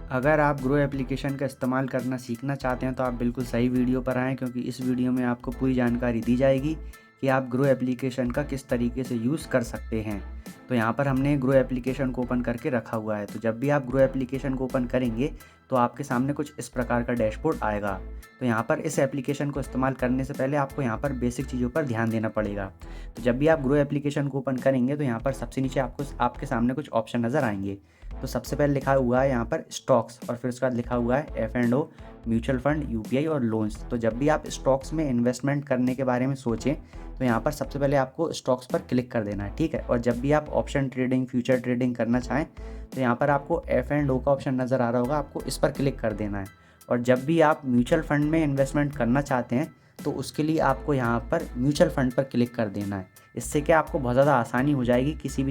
अगर आप grow application का इस्तेमाल करना सीखना चाहते हैं तो आप बिल्कुल सही वीडियो पर आएँ, क्योंकि इस वीडियो में आपको पूरी जानकारी दी जाएगी कि आप ग्रो एप्लीकेशन का किस तरीके से यूज़ कर सकते हैं। तो यहाँ पर हमने ग्रो एप्लीकेशन को ओपन करके रखा हुआ है। तो जब भी आप ग्रो एप्लीकेशन को ओपन करेंगे तो आपके सामने कुछ इस प्रकार का डैशबोर्ड आएगा। तो यहाँ पर इस एप्लीकेशन को इस्तेमाल करने से पहले आपको यहाँ पर बेसिक चीज़ों पर ध्यान देना पड़ेगा। तो जब भी आप ग्रो एप्लीकेशन को ओपन करेंगे तो यहाँ पर सबसे नीचे आपके सामने कुछ ऑप्शन नज़र आएंगे। तो सबसे पहले लिखा हुआ है यहाँ पर स्टॉक्स, और फिर उसके बाद लिखा हुआ है F&O, म्यूचुअल फंड, यूपीआई और लोन्स। तो जब भी आप स्टॉक्स में इन्वेस्टमेंट करने के बारे में सोचें तो यहाँ पर सबसे पहले आपको स्टॉक्स पर क्लिक कर देना है, ठीक है। और जब भी आप ऑप्शन ट्रेडिंग, फ्यूचर ट्रेडिंग करना चाहें तो यहाँ पर आपको F&O का ऑप्शन नज़र आ रहा होगा, आपको इस पर क्लिक कर देना है। और जब भी आप म्यूचुअल फंड में इन्वेस्टमेंट करना चाहते हैं तो उसके लिए आपको यहाँ पर म्यूचुअल फंड पर क्लिक कर देना है। इससे क्या आपको बहुत ज़्यादा आसानी हो जाएगी किसी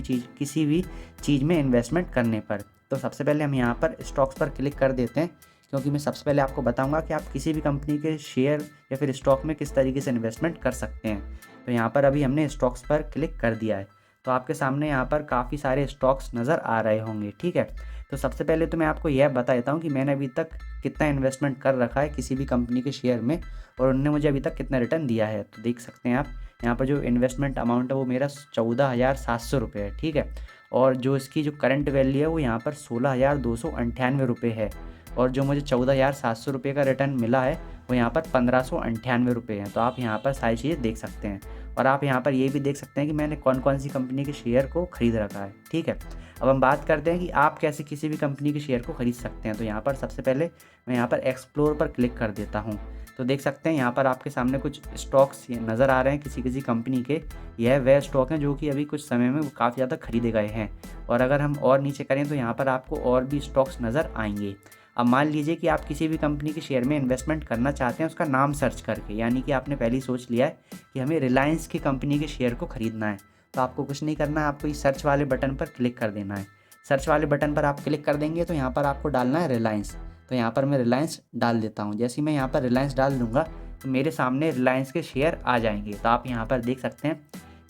भी चीज़ में इन्वेस्टमेंट करने पर। तो सबसे पहले हम यहाँ पर स्टॉक्स पर क्लिक कर देते हैं, क्योंकि मैं सबसे पहले आपको बताऊंगा कि आप किसी भी कंपनी के शेयर या फिर स्टॉक में किस तरीके से इन्वेस्टमेंट कर सकते हैं। तो यहाँ पर अभी हमने स्टॉक्स पर क्लिक कर दिया है। तो आपके सामने यहाँ पर काफ़ी सारे स्टॉक्स नज़र आ रहे होंगे, ठीक है। तो सबसे पहले तो मैं आपको यह बता देता हूँ कि मैंने अभी तक कितना इन्वेस्टमेंट कर रखा है किसी भी कंपनी के शेयर में, और उन्होंने मुझे अभी तक कितना रिटर्न दिया है। तो देख सकते हैं आप यहाँ पर जो इन्वेस्टमेंट अमाउंट है वो मेरा 14,700 रुपये है, ठीक है। और जो इसकी जो करंट वैल्यू है वो यहाँ पर 16,298 रुपये है। और जो मुझे 14,700 रुपये का रिटर्न मिला है वो यहाँ पर 1,598 रुपये है। तो आप यहाँ पर सारी चीज़ें देख सकते हैं, और आप यहाँ पर ये भी देख सकते हैं कि मैंने कौन कौन सी कंपनी के शेयर को ख़रीद रखा है, ठीक है। अब हम बात करते हैं कि आप कैसे किसी भी कंपनी के शेयर को ख़रीद सकते हैं। तो यहाँ पर सबसे पहले मैं यहाँ पर एक्सप्लोर पर क्लिक कर देता हूँ। तो देख सकते हैं यहाँ पर आपके सामने कुछ स्टॉक्स नज़र आ रहे हैं किसी किसी कंपनी के। यह वह स्टॉक हैं जो कि अभी कुछ समय में काफ़ी ज़्यादा खरीदे गए हैं। और अगर हम और नीचे करें तो यहाँ पर आपको और भी स्टॉक्स नज़र आएंगे। अब मान लीजिए कि आप किसी भी कंपनी के शेयर में इन्वेस्टमेंट करना चाहते हैं उसका नाम सर्च करके, यानी कि आपने पहले ही सोच लिया है कि हमें रिलायंस की कंपनी के शेयर को ख़रीदना है। तो आपको कुछ नहीं करना है, आपको इस सर्च वाले बटन पर क्लिक कर देना है। सर्च वाले बटन पर आप क्लिक कर देंगे तो यहाँ पर आपको डालना है रिलायंस। तो यहाँ पर मैं रिलायंस डाल देता हूँ। जैसे ही मैं यहाँ पर रिलायंस डाल दूँगा तो मेरे सामने रिलायंस के शेयर आ जाएंगे। तो आप यहाँ पर देख सकते हैं,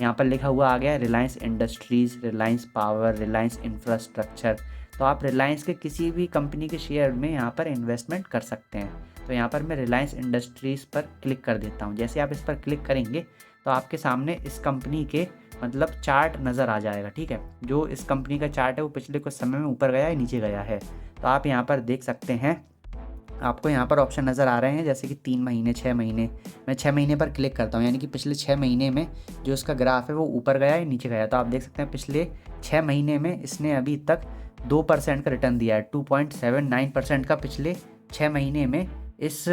यहाँ पर लिखा हुआ आ गया है Reliance industries, Reliance power, Reliance infrastructure. तो आप रिलायंस के किसी भी कंपनी के शेयर में यहाँ पर इन्वेस्टमेंट कर सकते हैं। तो यहाँ पर मैं रिलायंस इंडस्ट्रीज़ पर क्लिक कर देता हूँ। जैसे आप इस पर क्लिक करेंगे तो आपके सामने इस कंपनी के मतलब चार्ट नज़र आ जाएगा, ठीक है। जो इस कंपनी का चार्ट है वो पिछले कुछ समय में ऊपर गया है, नीचे गया है। तो आप यहाँ पर देख सकते हैं, आपको यहाँ पर ऑप्शन नज़र आ रहे हैं जैसे कि 3 महीने, 6 महीने। मैं 6 महीने पर क्लिक करता हूँ, यानी कि पिछले 6 महीने में जो इसका ग्राफ है वो ऊपर गया है, नीचे गया। तो आप देख सकते हैं पिछले 6 महीने में इसने अभी तक 2% का रिटर्न दिया है। 2.79% का पिछले 6 महीने में इस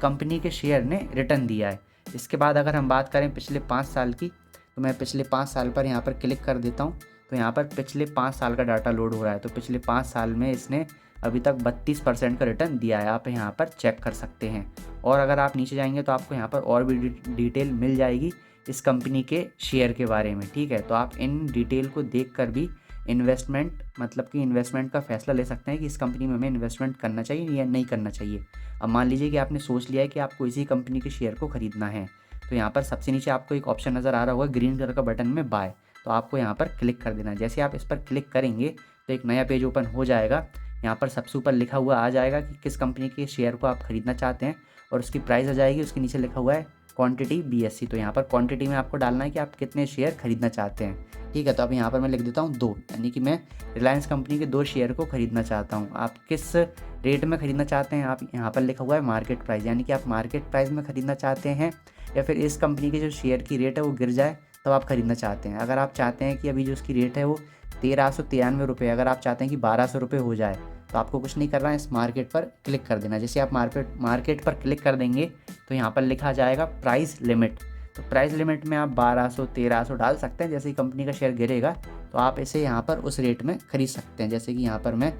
कंपनी के शेयर ने रिटर्न दिया है। इसके बाद अगर हम बात करें पिछले 5 साल की, तो मैं पिछले 5 साल पर यहाँ पर क्लिक कर देता हूँ। तो यहाँ पर पिछले 5 साल का डाटा लोड हो रहा है। तो पिछले 5 साल में इसने अभी तक 32% का रिटर्न दिया है, आप यहाँ पर चेक कर सकते हैं। और अगर आप नीचे जाएंगे तो आपको यहाँ पर और भी डिटेल मिल जाएगी इस कंपनी के शेयर के बारे में, ठीक है। तो आप इन डिटेल को देखकर भी इन्वेस्टमेंट का फैसला ले सकते हैं कि इस कंपनी में हमें इन्वेस्टमेंट करना चाहिए या नहीं करना चाहिए। अब मान लीजिए कि आपने सोच लिया है कि आपको इसी कंपनी के शेयर को ख़रीदना है। तो यहाँ पर सबसे नीचे आपको एक ऑप्शन नज़र आ रहा होगा ग्रीन कलर का बटन में बाय। तो आपको यहाँ पर क्लिक कर देना है। जैसे आप इस पर क्लिक करेंगे तो एक नया पेज ओपन हो जाएगा। यहाँ पर सबसे ऊपर लिखा हुआ आ जाएगा कि किस कंपनी के शेयर को आप ख़रीदना चाहते हैं, और उसकी प्राइस आ जाएगी। उसके नीचे लिखा हुआ है क्वांटिटी BSC। तो यहाँ पर क्वांटिटी में आपको डालना है कि आप कितने शेयर खरीदना चाहते हैं, ठीक है। तो अब यहाँ पर मैं लिख देता हूँ 2, यानी कि मैं रिलायंस कंपनी के 2 शेयर को ख़रीदना चाहता हूँ। आप किस रेट में ख़रीदना चाहते हैं, आप यहाँ पर लिखा हुआ है मार्केट प्राइस, यानी कि आप मार्केट प्राइस में ख़रीदना चाहते हैं या फिर इस कंपनी के जो शेयर की रेट है वो गिर जाए तब आप ख़रीदना चाहते हैं। अगर आप चाहते हैं कि अभी जो उसकी रेट है वो 1,393 रुपये, अगर आप चाहते हैं कि 1,200 रुपये हो जाए, तो आपको कुछ नहीं करना है, इस मार्केट पर क्लिक कर देना। जैसे आप मार्केट पर क्लिक कर देंगे तो यहाँ पर लिखा जाएगा प्राइस लिमिट। तो प्राइस लिमिट में आप 1,200, 1,300 डाल सकते हैं। जैसे ही कंपनी का शेयर गिरेगा तो आप इसे यहाँ पर उस रेट में ख़रीद सकते हैं। जैसे कि यहाँ पर मैं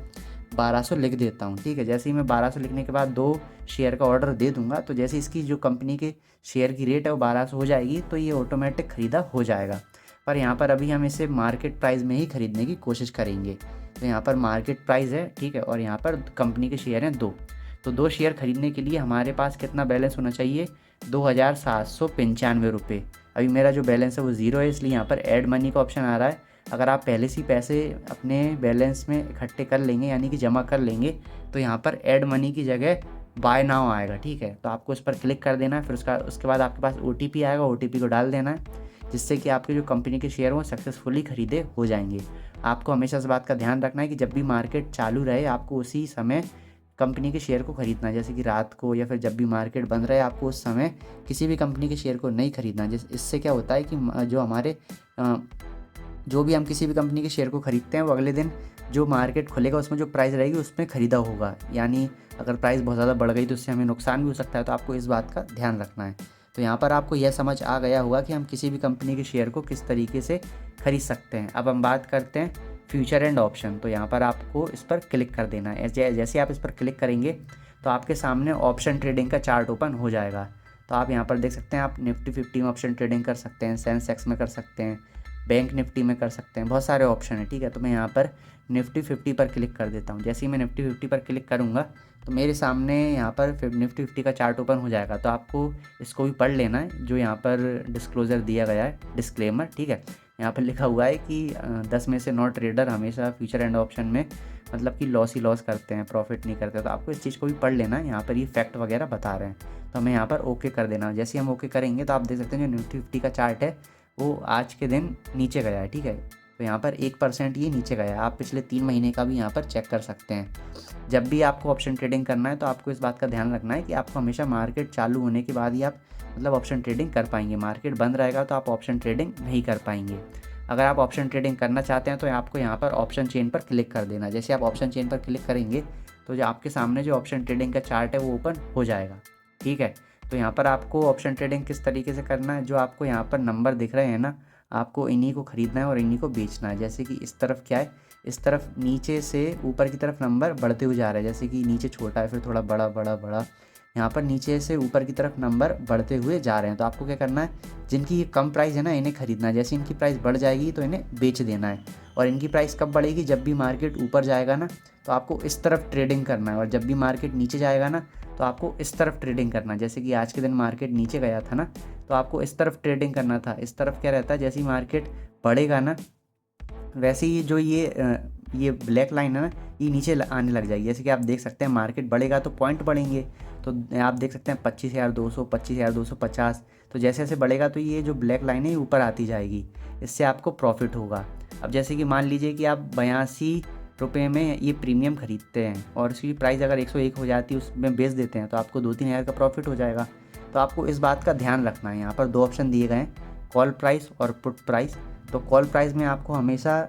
1,200 लिख देता हूँ, ठीक है। जैसे ही मैं 1,200 लिखने के बाद 2 शेयर का ऑर्डर दे दूंगा, तो जैसे इसकी जो कंपनी के शेयर की रेट है वो 1,200 हो जाएगी तो ये ऑटोमेटिक ख़रीदा हो जाएगा। पर यहाँ पर अभी हम इसे मार्केट प्राइस में ही ख़रीदने की कोशिश करेंगे। तो यहाँ पर मार्केट प्राइस है, ठीक है, और यहाँ पर कंपनी के शेयर हैं 2। तो 2 शेयर खरीदने के लिए हमारे पास कितना बैलेंस होना चाहिए, 2,795 रुपये। अभी मेरा जो बैलेंस है वो 0 है, इसलिए यहाँ पर ऐड मनी का ऑप्शन आ रहा है। अगर आप पहले से ही पैसे अपने बैलेंस में इकट्ठे कर लेंगे यानी कि जमा कर लेंगे तो यहाँ पर ऐड मनी की जगह बाय नाउ आएगा, ठीक है। तो आपको इस पर क्लिक कर देना है, फिर उसके बाद आपके पास OTP आएगा, OTP को डाल देना है, जिससे कि आपके जो कंपनी के शेयर हो सक्सेसफुली खरीदे हो जाएंगे। आपको हमेशा इस बात का ध्यान रखना है कि जब भी मार्केट चालू रहे आपको उसी समय कंपनी के शेयर को खरीदना है, जैसे कि रात को या फिर जब भी मार्केट बंद रहे आपको उस समय किसी भी कंपनी के शेयर को नहीं खरीदना। इससे क्या होता है कि जो भी हम किसी भी कंपनी के शेयर को खरीदते हैं वो अगले दिन जो मार्केट खुलेगा उसमें जो प्राइस रहेगी उसमें ख़रीदा होगा, यानी अगर प्राइस बहुत ज़्यादा बढ़ गई तो उससे हमें नुकसान भी हो सकता है। तो आपको इस बात का ध्यान रखना है। तो यहाँ पर आपको यह समझ आ गया होगा कि हम किसी भी कंपनी के शेयर को किस तरीके से खरीद सकते हैं। अब हम बात करते हैं फ्यूचर एंड ऑप्शन। तो यहाँ पर आपको इस पर क्लिक कर देना है। जैसे आप इस पर क्लिक करेंगे तो आपके सामने ऑप्शन ट्रेडिंग का चार्ट ओपन हो जाएगा। तो आप यहाँ पर देख सकते हैं, आप निफ्टी 50 में ऑप्शन ट्रेडिंग कर सकते हैं, सेंसेक्स में कर सकते हैं, बैंक निफ्टी में कर सकते हैं, बहुत सारे ऑप्शन है, ठीक है। तो मैं यहाँ पर निफ्टी 50 पर क्लिक कर देता हूँ। जैसे ही मैं निफ्टी 50 पर क्लिक करूँगा तो मेरे सामने यहाँ पर निफ्टी 50 का चार्ट ओपन हो जाएगा। तो आपको इसको भी पढ़ लेना है, जो यहाँ पर डिस्क्लोज़र दिया गया है, डिस्क्लेमर, ठीक है। यहाँ पर लिखा हुआ है कि 10 में से 9 ट्रेडर हमेशा फ्यूचर एंड ऑप्शन में मतलब कि लॉस ही लॉस करते हैं, प्रॉफिट नहीं करते। तो आपको इस चीज़ को भी पढ़ लेना है, यहाँ पर ये फैक्ट वगैरह बता रहे हैं। तो हमें यहाँ पर ओके कर देना। जैसे हम ओके करेंगे तो आप देख सकते हैं जो निफ्टी 50 का चार्ट है वो आज के दिन नीचे गया है, ठीक है। तो यहाँ पर 1% ये नीचे गया है। आप पिछले 3 महीने का भी यहाँ पर चेक कर सकते हैं। जब भी आपको ऑप्शन ट्रेडिंग करना है तो आपको इस बात का ध्यान रखना है कि आपको हमेशा मार्केट चालू होने के बाद ही आप मतलब ऑप्शन ट्रेडिंग कर पाएंगे। मार्केट बंद रहेगा तो आप ऑप्शन ट्रेडिंग नहीं कर पाएंगे। अगर आप ऑप्शन ट्रेडिंग करना चाहते हैं तो आपको यहाँ पर ऑप्शन चेन पर क्लिक कर देना। जैसे आप ऑप्शन चेन पर क्लिक करेंगे तो जो आपके सामने जो ऑप्शन ट्रेडिंग का चार्ट है वो ओपन हो जाएगा, ठीक है। तो यहाँ पर आपको ऑप्शन ट्रेडिंग किस तरीके से करना है, जो आपको यहाँ पर नंबर दिख रहे हैं ना, आपको इन्हीं को ख़रीदना है और इन्हीं को बेचना है। जैसे कि इस तरफ क्या है, इस तरफ नीचे से ऊपर की तरफ नंबर बढ़ते हुए जा रहा है। जैसे कि नीचे छोटा है फिर थोड़ा बड़ा बड़ा बड़ा, यहाँ पर नीचे से ऊपर की तरफ नंबर बढ़ते हुए जा रहे हैं। तो आपको क्या करना है, जिनकी ये कम प्राइस है ना इन्हें ख़रीदना है। जैसे इनकी प्राइस बढ़ जाएगी तो इन्हें बेच देना है। और इनकी प्राइस कब बढ़ेगी, जब भी मार्केट ऊपर जाएगा ना तो आपको इस तरफ ट्रेडिंग करना है। और जब भी मार्केट नीचे जाएगा ना तो आपको इस तरफ ट्रेडिंग करना है। जैसे कि आज के दिन मार्केट नीचे गया था ना तो आपको इस तरफ ट्रेडिंग करना था। इस तरफ क्या रहता है, जैसे ही मार्केट बढ़ेगा ना वैसे ही जो ये ब्लैक लाइन है ना ये नीचे आने लग जाएगी। जैसे कि आप देख सकते हैं मार्केट बढ़ेगा तो पॉइंट बढ़ेंगे। तो आप देख सकते हैं 25,200, 25,250। तो जैसे जैसे बढ़ेगा तो ये जो ब्लैक लाइन है ऊपर आती जाएगी, इससे आपको प्रॉफिट होगा। अब जैसे कि मान लीजिए कि आप 82 रुपये में ये प्रीमियम ख़रीदते हैं और इसकी प्राइस अगर 101 हो जाती है उसमें बेच देते हैं तो आपको 2-3 हज़ार का प्रॉफिट हो जाएगा। तो आपको इस बात का ध्यान रखना है। यहाँ पर 2 ऑप्शन दिए गए हैं, कॉल प्राइस और पुट प्राइस। तो कॉल प्राइस में आपको हमेशा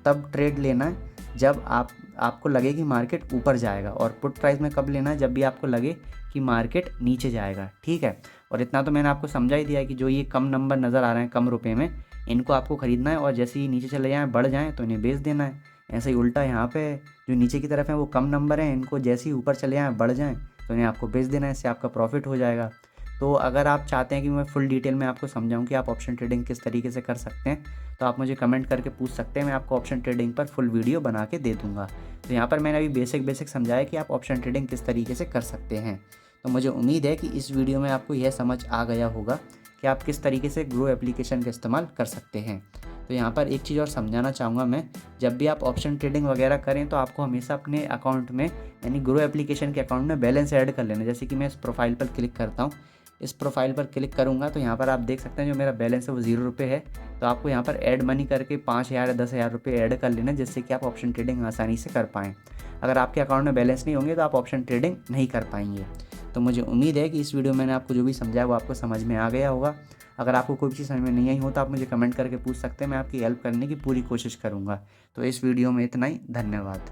तब ट्रेड लेना है जब आपको लगे कि मार्केट ऊपर जाएगा, और पुट प्राइस में कब लेना है, जब भी आपको लगे कि मार्केट नीचे जाएगा, ठीक है। और इतना तो मैंने आपको समझा ही दिया है कि जो ये कम नंबर नज़र आ रहे हैं कम रुपए में, इनको आपको ख़रीदना है और जैसे ही नीचे चले जाएँ बढ़ जाएँ तो इन्हें बेच देना है। ऐसे ही उल्टा यहाँ पे जो नीचे की तरफ है वो कम नंबर हैं, इनको जैसे ही ऊपर चले जाएँ बढ़ जाएँ तो इन्हें आपको बेच देना है, इससे आपका प्रॉफिट हो जाएगा। तो अगर आप चाहते हैं कि मैं फुल डिटेल में आपको समझाऊं कि आप ऑप्शन ट्रेडिंग किस तरीके से कर सकते हैं तो आप मुझे कमेंट करके पूछ सकते हैं, मैं आपको ऑप्शन ट्रेडिंग पर फुल वीडियो बना के दे दूंगा। तो यहाँ पर मैंने अभी बेसिक समझाया कि आप ऑप्शन ट्रेडिंग किस तरीके से कर सकते हैं। तो मुझे उम्मीद है कि इस वीडियो में आपको यह समझ आ गया होगा कि आप किस तरीके से ग्रो एप्लीकेशन का इस्तेमाल कर सकते हैं। तो यहाँ पर एक चीज़ और समझाना चाहूँगा मैं, जब भी आप ऑप्शन ट्रेडिंग वगैरह करें तो आपको हमेशा अपने अकाउंट में यानी ग्रो एप्लीकेशन के अकाउंट में बैलेंस ऐड कर लेना। जैसे कि मैं इस प्रोफाइल पर क्लिक करता हूँ, इस प्रोफाइल पर क्लिक करूँगा तो यहाँ पर आप देख सकते हैं जो मेरा बैलेंस है वो 0 रुपये है। तो आपको यहाँ पर ऐड मनी करके 5,000 या 10,000 रुपये ऐड कर लेना, जिससे कि आप ऑप्शन ट्रेडिंग आसानी से कर पाएँ। अगर आपके अकाउंट में बैलेंस नहीं होंगे तो आप ऑप्शन ट्रेडिंग नहीं कर पाएंगे। तो मुझे उम्मीद है कि इस वीडियो में मैंने आपको जो भी समझाया वो आपको समझ में आ गया होगा। अगर आपको कोई भी चीज़ समझ में नहीं आई हो तो आप मुझे कमेंट करके पूछ सकते हैं, मैं आपकी हेल्प करने की पूरी कोशिश करूँगा। तो इस वीडियो में इतना ही, धन्यवाद।